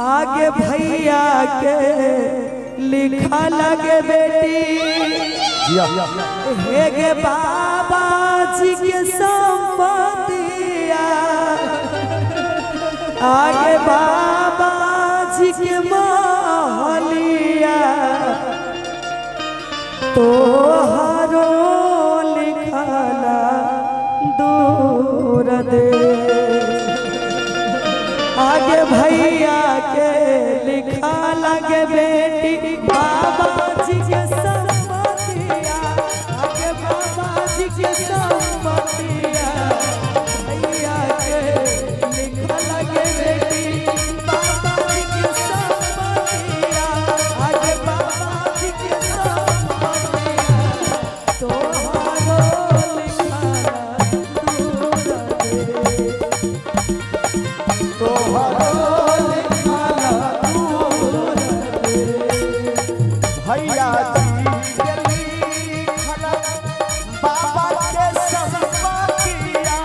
आगे भैया के लिखा लगे बेटी हेगे बाबा जी के संपत्तिया आगे बाबा जी के महलिया तो हरो लिखला दूर दे आगे भैया के लिखा लगे बेटी बाबा जी के संपत्तिया आगे बाबा जी के संपत्तिया भैया के लिखा लगे बेटी बाबा जी के संपत्तिया आगे बाबा जी के संपत्तिया तोहारो लिखला दूर दे भैया बाबा के संपत्तिया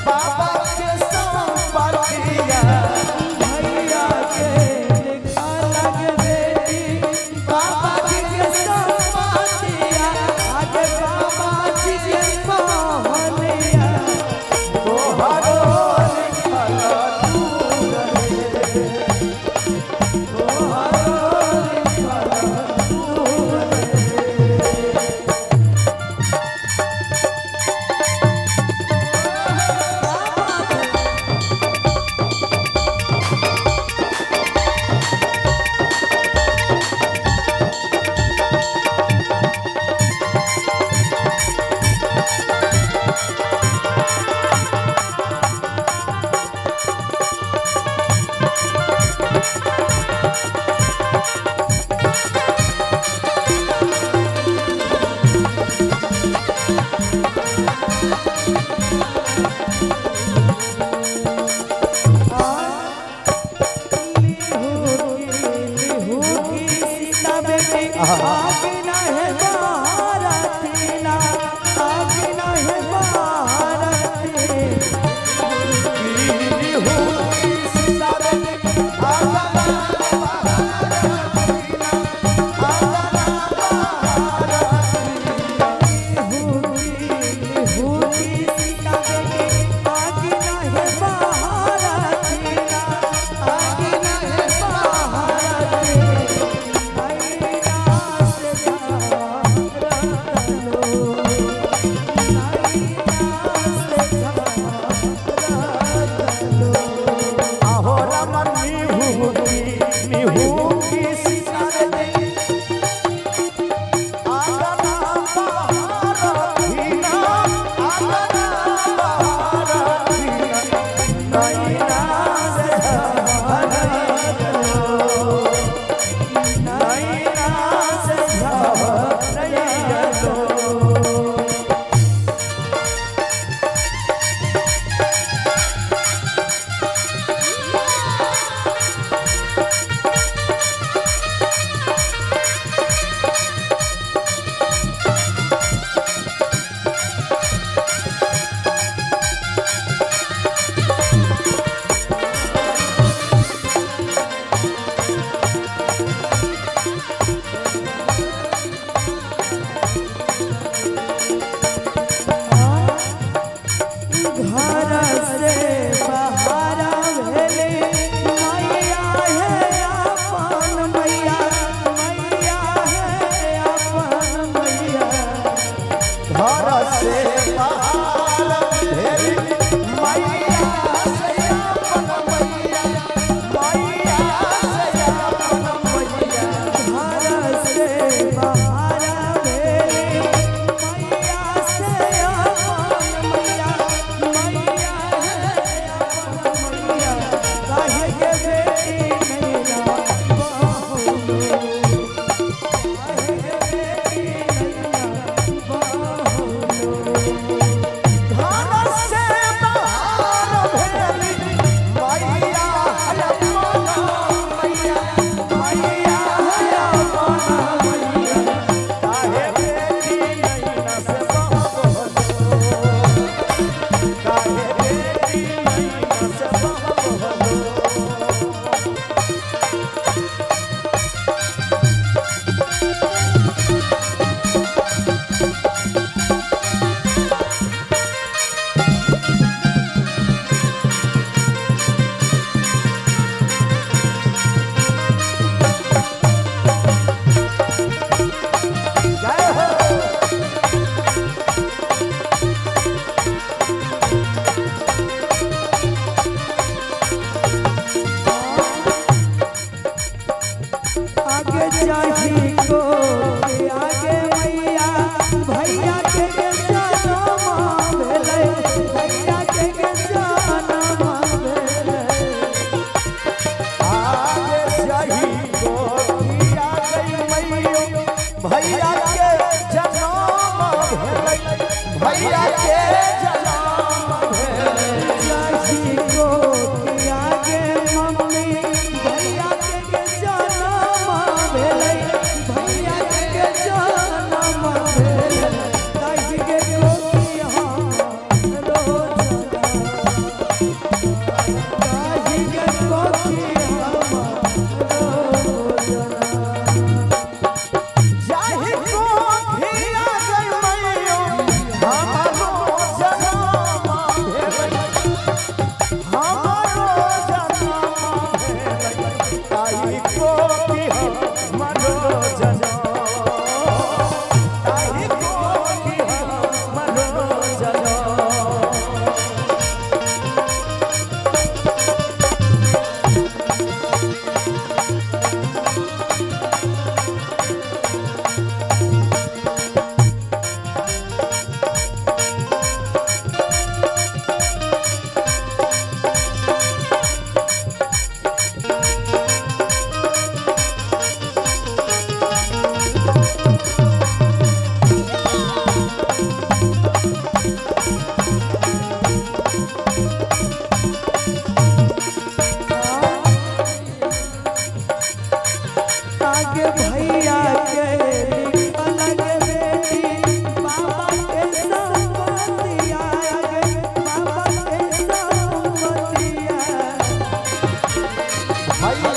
बाबा के संपत्तिया भैया के लिखा लगे बेटी बाबा जी के संपत्तिया आगे बाबा जी के महलिया तोहरो लिखला दूर रे तोहारो लिखला दूर दे आगे भैया के निकल गे बेटी बाबा के संपत्तिया बाबा के संपत्तिया भैया